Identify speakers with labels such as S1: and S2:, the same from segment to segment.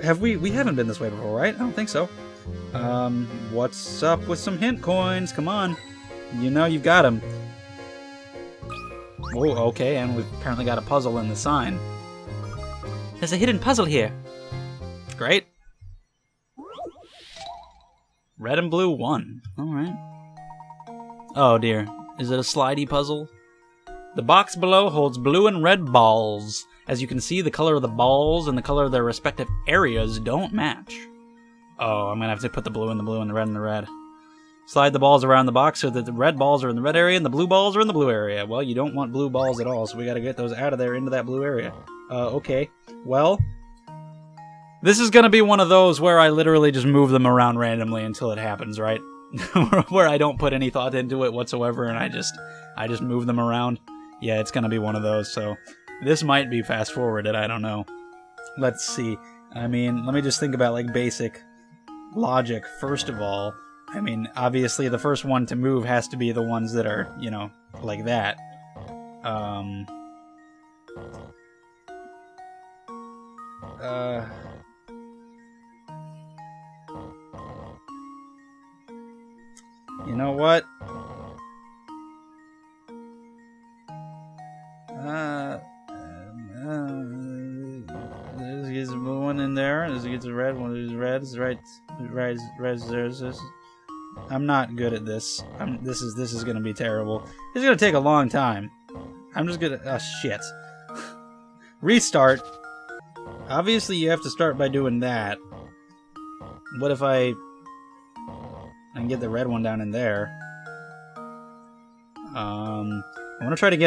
S1: Have we? We haven't been this way before, right? I don't think so. What's up with some hint coins? Come on. You know you've got them. Oh, okay, and we've apparently got a puzzle in the sign. There's a hidden puzzle here. Great. Red and blue won. Alright. Oh dear. Is it a slidey puzzle? The box below holds blue and red balls. As you can see, the color of the balls and the color of their respective areas don't match. Oh, I'm gonna have to put the blue in the blue and the red in the red. Slide the balls around the box so that the red balls are in the red area and the blue balls are in the blue area. Well, you don't want blue balls at all, so we gotta get those out of there into that blue area. Okay. Well, this is gonna be one of those where I literally just move them around randomly until it happens, right? Where I don't put any thought into it whatsoever and I just move them around. Yeah, it's gonna be one of those, so this might be fast forwarded, I don't know. Let's see. I mean, let me just think about like basic logic first of all. I mean, obviously the first one to move has to be the ones that are, you know, like that. You know what? There's a blue one in there. There's a red one. There's reds. Reds. There's. I'm not good at this. This is gonna be terrible. It's gonna take a long time. I'm just gonna. Oh shit. Restart. Obviously, you have to start by doing that. What if I can get the red one down in there? I want to try to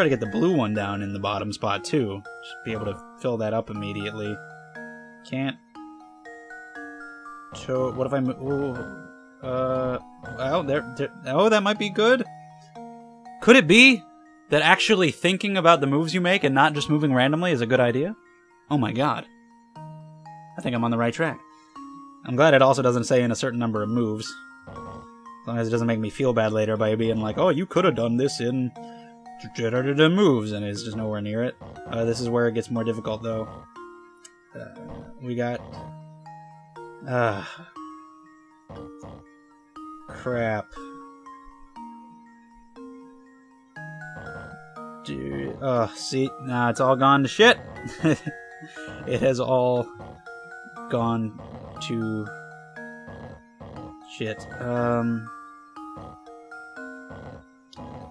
S1: get the blue one down in the bottom spot too. Just be able to fill that up immediately. Can't. So what if I move? Oh, there. Oh, that might be good. Could it be that actually thinking about the moves you make and not just moving randomly is a good idea? Oh my god. I think I'm on the right track. I'm glad it also doesn't say in a certain number of moves. As long as it doesn't make me feel bad later by being like, oh, you could have done this in moves, and it's just nowhere near it. This is where it gets more difficult, though. We got... crap. Dude, see, now it's all gone to shit. It has all gone to shit.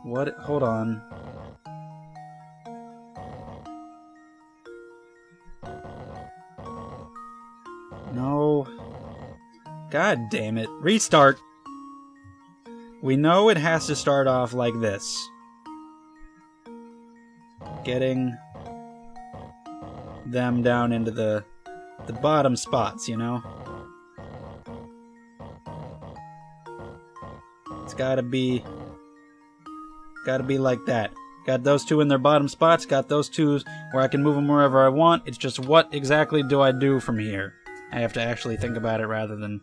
S1: What? Hold on. No. God damn it. Restart. We know it has to start off like this. Getting them down into the bottom spots, you know? It's gotta be like that. Got those two in their bottom spots, got those two where I can move them wherever I want. It's just what exactly do I do from here? I have to actually think about it rather than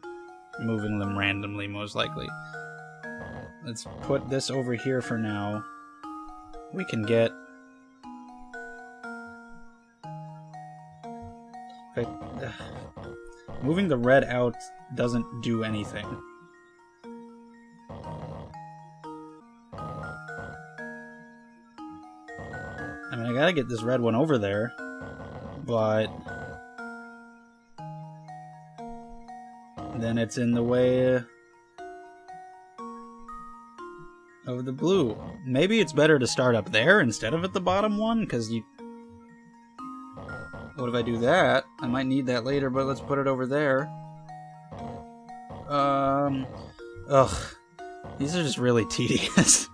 S1: moving them randomly, most likely. Let's put this over here for now. We can get... moving the red out doesn't do anything. I mean, I gotta get this red one over there, but then it's in the way of the blue. Maybe it's better to start up there instead of at the bottom one, because you... What if I do that? I might need that later, but let's put it over there. Ugh. These are just really tedious.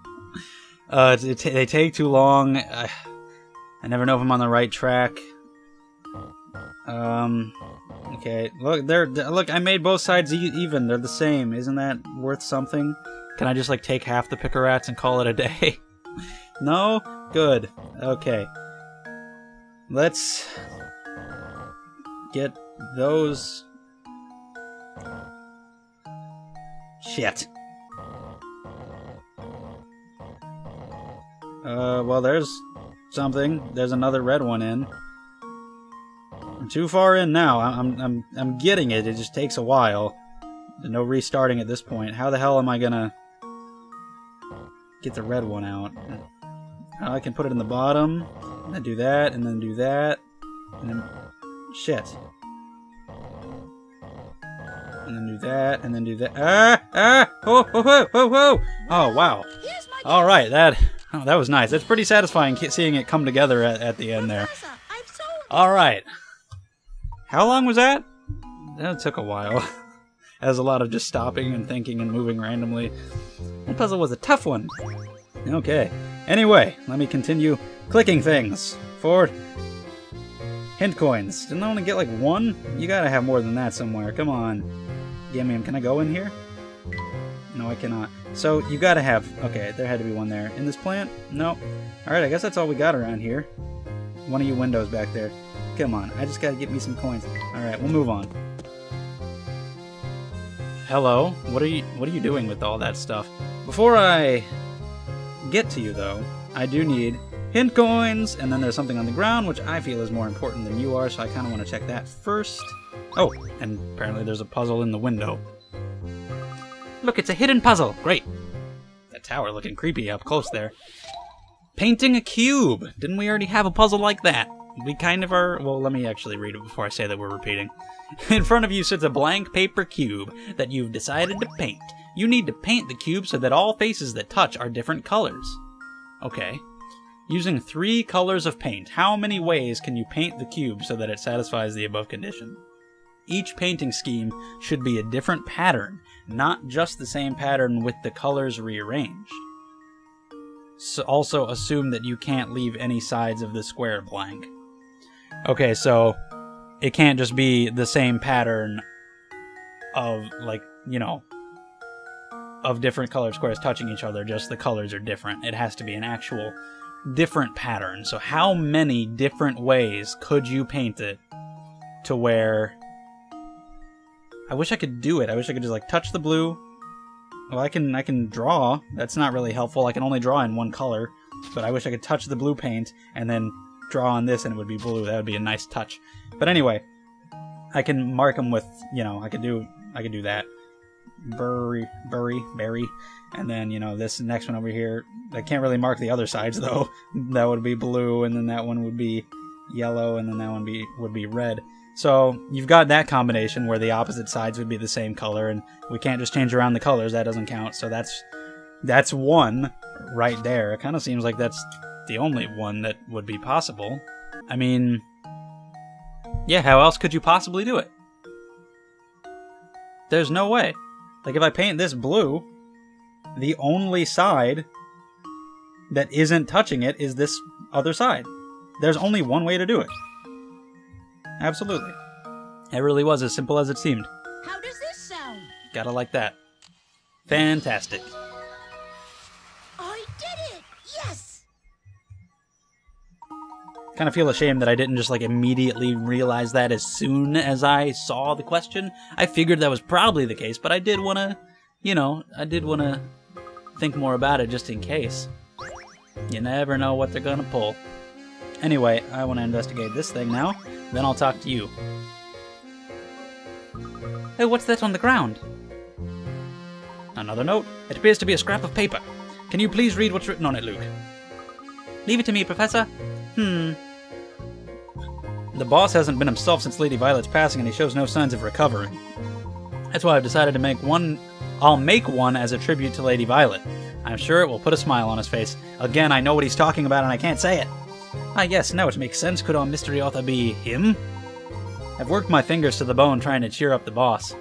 S1: They take too long. I never know if I'm on the right track. Okay. Look, I made both sides even. They're the same. Isn't that worth something? Can I just, like, take half the Picarats and call it a day? No? Good. Okay. Let's get those... Shit. Well, there's something. There's another red one in. I'm too far in now. I'm getting it. It just takes a while. There's no restarting at this point. How the hell am I gonna get the red one out? I can put it in the bottom, and then do that, and then do that, and then shit. And then do that, and then do that. Oh, oh, oh, oh, oh! Oh, wow. All right, that was nice. It's pretty satisfying seeing it come together at the end there. All right. How long was that? That took a while. That was a lot of just stopping and thinking and moving randomly. That puzzle was a tough one. Okay. Anyway, let me continue clicking things for hint coins. Didn't I only get like one? You gotta have more than that somewhere. Come on. Gimme. Can I go in here? No, I cannot. So, you gotta have... Okay, there had to be one there. In this plant? No. Alright, I guess that's all we got around here. One of you windows back there. Come on, I just gotta get me some coins. Alright, we'll move on. Hello? What are you doing with all that stuff? Before I get to you, though, I do need hint coins, and then there's something on the ground, which I feel is more important than you are, so I kind of want to check that first. Oh, and apparently there's a puzzle in the window. Look, it's a hidden puzzle. Great. That tower looking creepy up close there. Painting a cube. Didn't we already have a puzzle like that? We kind of are... Well, let me actually read it before I say that we're repeating. In front of you sits a blank paper cube that you've decided to paint. You need to paint the cube so that all faces that touch are different colors. Okay. Using 3 colors of paint, how many ways can you paint the cube so that it satisfies the above condition? Each painting scheme should be a different pattern, not just the same pattern with the colors rearranged. So also assume that you can't leave any sides of the square blank. Okay, so it can't just be the same pattern of, like, you know, of different colored squares touching each other, just the colors are different. It has to be an actual different pattern. So how many different ways could you paint it to where... I wish I could do it. I wish I could just, like, touch the blue. Well, I can draw. That's not really helpful. I can only draw in one color. But I wish I could touch the blue paint and then draw on this and it would be blue. That would be a nice touch. But anyway, I can mark them with, you know, I could do that. Berry. And then, you know, this next one over here. I can't really mark the other sides, though. That would be blue, and then that one would be yellow, and then that one would be red. So you've got that combination where the opposite sides would be the same color, and we can't just change around the colors. That doesn't count. So that's one right there. It kind of seems like that's the only one that would be possible. I mean, yeah, how else could you possibly do it? There's no way. Like, if I paint this blue, the only side that isn't touching it is this other side. There's only one way to do it. Absolutely. It really was as simple as it seemed.
S2: How does this sound?
S1: Gotta like that. Fantastic.
S2: I did it! Yes!
S1: Kind of feel ashamed that I didn't just, like, immediately realize that as soon as I saw the question. I figured that was probably the case, but I did want to, you know, think more about it just in case. You never know what they're gonna pull. Anyway, I want to investigate this thing now, then I'll talk to you. Hey, what's that on the ground? Another note. It appears to be a scrap of paper. Can you please read what's written on it, Luke? Leave it to me, Professor. The boss hasn't been himself since Lady Violet's passing, and he shows no signs of recovering. That's why I've decided to make one... I'll make one as a tribute to Lady Violet. I'm sure it will put a smile on his face. Again, I know what he's talking about, and I can't say it. Ah, yes, now it makes sense. Could our mystery author be him? I've worked my fingers to the bone trying to cheer up the boss.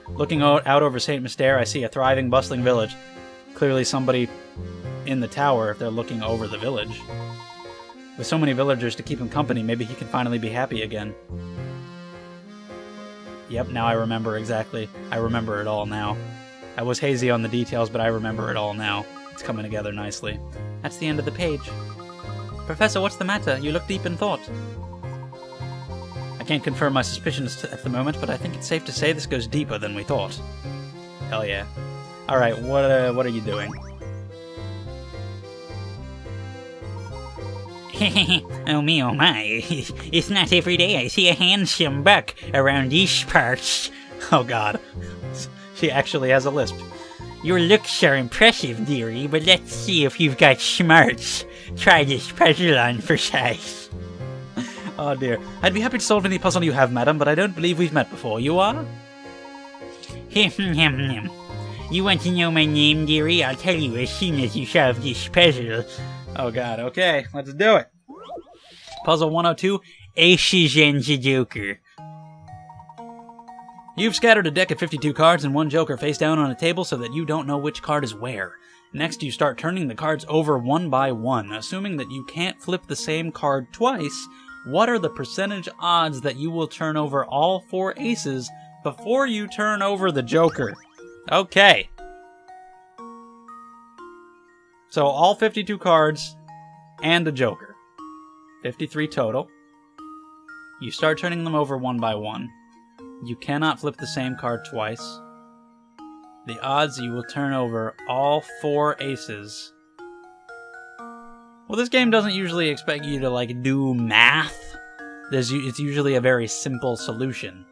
S1: Looking out over St. Mystere, I see a thriving, bustling village. Clearly somebody in the tower if they're looking over the village. With so many villagers to keep him company, maybe he can finally be happy again. Yep, now I remember exactly. I remember it all now. I was hazy on the details, but I remember it all now. It's coming together nicely. That's the end of the page. Professor, what's the matter? You look deep in thought. I can't confirm my suspicions at the moment, but I think it's safe to say this goes deeper than we thought. Hell yeah. Alright, what are you doing?
S3: Oh me, oh my. It's not every day I see a handsome buck around these parts.
S1: Oh god. She actually has a lisp.
S3: Your looks are impressive, dearie, but let's see if you've got smarts. Try this puzzle on for size.
S1: Oh dear. I'd be happy to solve any puzzle you have, madam, but I don't believe we've met before. You are?
S3: You want to know my name, dearie? I'll tell you as soon as you solve this puzzle.
S1: Oh god, okay. Let's do it. Puzzle 102,
S3: Aces and the Joker.
S1: You've scattered a deck of 52 cards and one joker face down on a table so that you don't know which card is where. Next, you start turning the cards over one by one. Assuming that you can't flip the same card twice, what are the percentage odds that you will turn over all 4 aces before you turn over the joker? Okay. So all 52 cards and a joker. 53 total. You start turning them over one by one. You cannot flip the same card twice. The odds you will turn over all 4 aces. Well, this game doesn't usually expect you to, like, do math. It's usually a very simple solution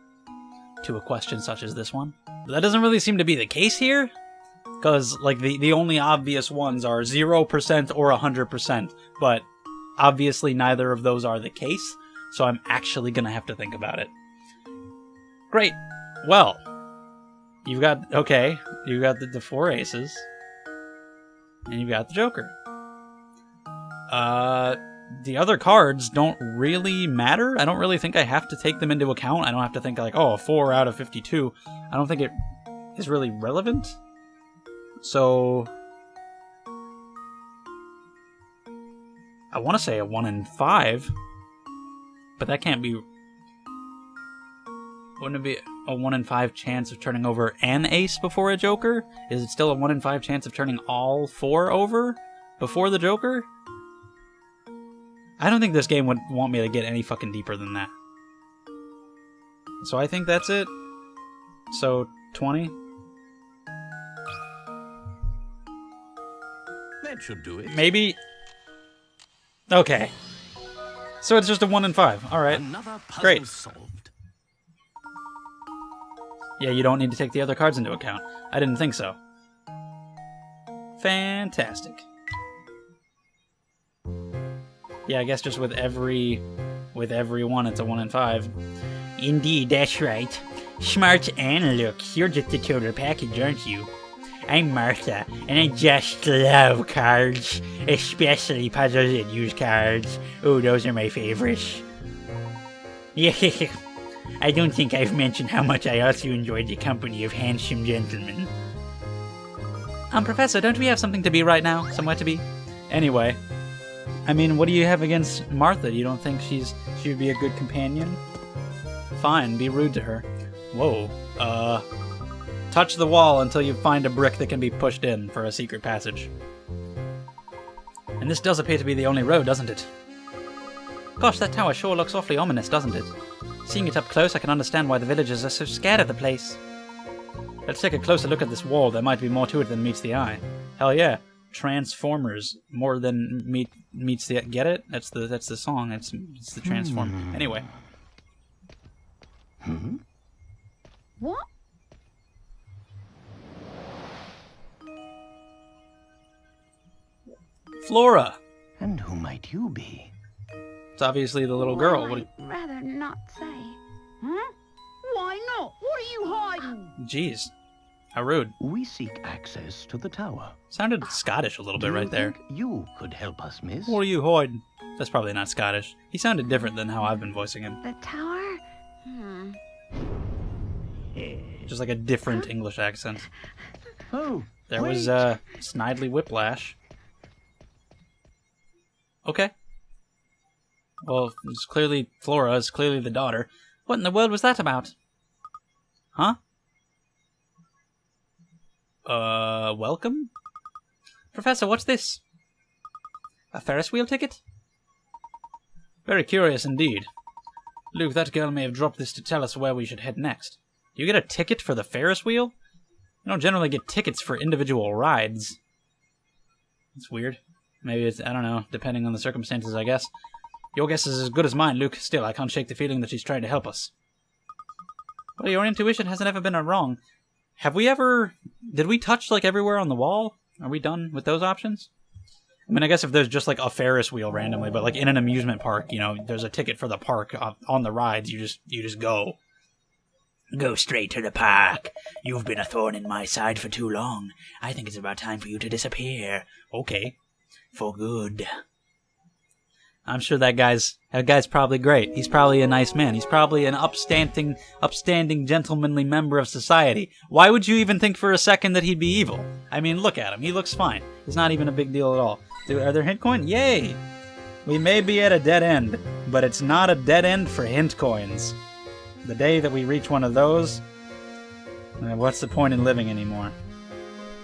S1: to a question such as this one. But that doesn't really seem to be the case here, because, like, the only obvious ones are 0% or 100%, but obviously neither of those are the case, so I'm actually gonna have to think about it. Great. Well, you've got the 4 aces, and you've got the joker. The other cards don't really matter. I don't really think I have to take them into account. I don't have to think like, oh, a 4 out of 52. I don't think it is really relevant. So I want to say a 1 in 5, but that can't be. Wouldn't it be a 1 in 5 chance of turning over an ace before a joker? Is it still a 1 in 5 chance of turning all 4 over before the joker? I don't think this game would want me to get any fucking deeper than that. So I think that's it. So, 20?
S4: That should do it.
S1: Maybe? Okay. So it's just a 1 in 5. Alright.
S4: Another puzzle
S1: Great.
S4: solved.
S1: Yeah, you don't need to take the other cards into account. I didn't think so. Fantastic. Yeah, I guess just with every one, it's a 1 in 5.
S3: Indeed, that's right. Smarts and looks. You're just a total package, aren't you? I'm Martha, and I just love cards. Especially puzzles that use cards. Oh, those are my favorites. Yeah, I don't think I've mentioned how much I also enjoyed the company of handsome gentlemen.
S1: Professor, don't we have something to be right now? Somewhere to be? Anyway. I mean, what do you have against Martha? You don't think she would be a good companion? Fine, be rude to her. Whoa. Touch the wall until you find a brick that can be pushed in for a secret passage. And this does appear to be the only road, doesn't it? Gosh, that tower sure looks awfully ominous, doesn't it? Seeing it up close, I can understand why the villagers are so scared of the place. Let's take a closer look at this wall. There might be more to it than meets the eye. Hell yeah. Transformers more than meets the get it? That's the song. It's the transform. Anyway.
S2: What?
S1: Flora.
S4: And who might you be?
S1: It's obviously the little girl.
S2: Well, I'd rather not say. Huh? Why not? What are you hiding?
S1: Jeez. How rude.
S4: We seek access to the tower.
S1: Sounded Scottish a little bit right there.
S4: You could help us, miss.
S1: What are you hiding? That's probably not Scottish. He sounded different than how I've been voicing him.
S2: The tower?
S1: Just like a different English accent.
S4: Oh,
S1: There
S4: wait.
S1: was Snidely Whiplash. Okay. Well, it's clearly Flora is clearly the daughter. What in the world was that about? Huh? Welcome? Professor, what's this? A Ferris wheel ticket? Very curious indeed. Luke, that girl may have dropped this to tell us where we should head next. You get a ticket for the Ferris wheel? You don't generally get tickets for individual rides. That's weird. Maybe it's, I don't know, depending on the circumstances, I guess. Your guess is as good as mine, Luke. Still, I can't shake the feeling that she's trying to help us. Well, your intuition hasn't ever been wrong. Have we ever... Did we touch, like, everywhere on the wall? Are we done with those options? I mean, I guess if there's just, like, a Ferris wheel randomly, but, like, in an amusement park, you know, there's a ticket for the park on the rides. You just go.
S3: Go straight to the park. You've been a thorn in my side for too long. I think it's about time for you to disappear.
S1: Okay.
S3: For good.
S1: I'm sure that guy's probably great. He's probably a nice man. He's probably an upstanding, gentlemanly member of society. Why would you even think for a second that he'd be evil? I mean, look at him. He looks fine. It's not even a big deal at all. Are there hint coins? Yay! We may be at a dead end, but it's not a dead end for hint coins. The day that we reach one of those, what's the point in living anymore?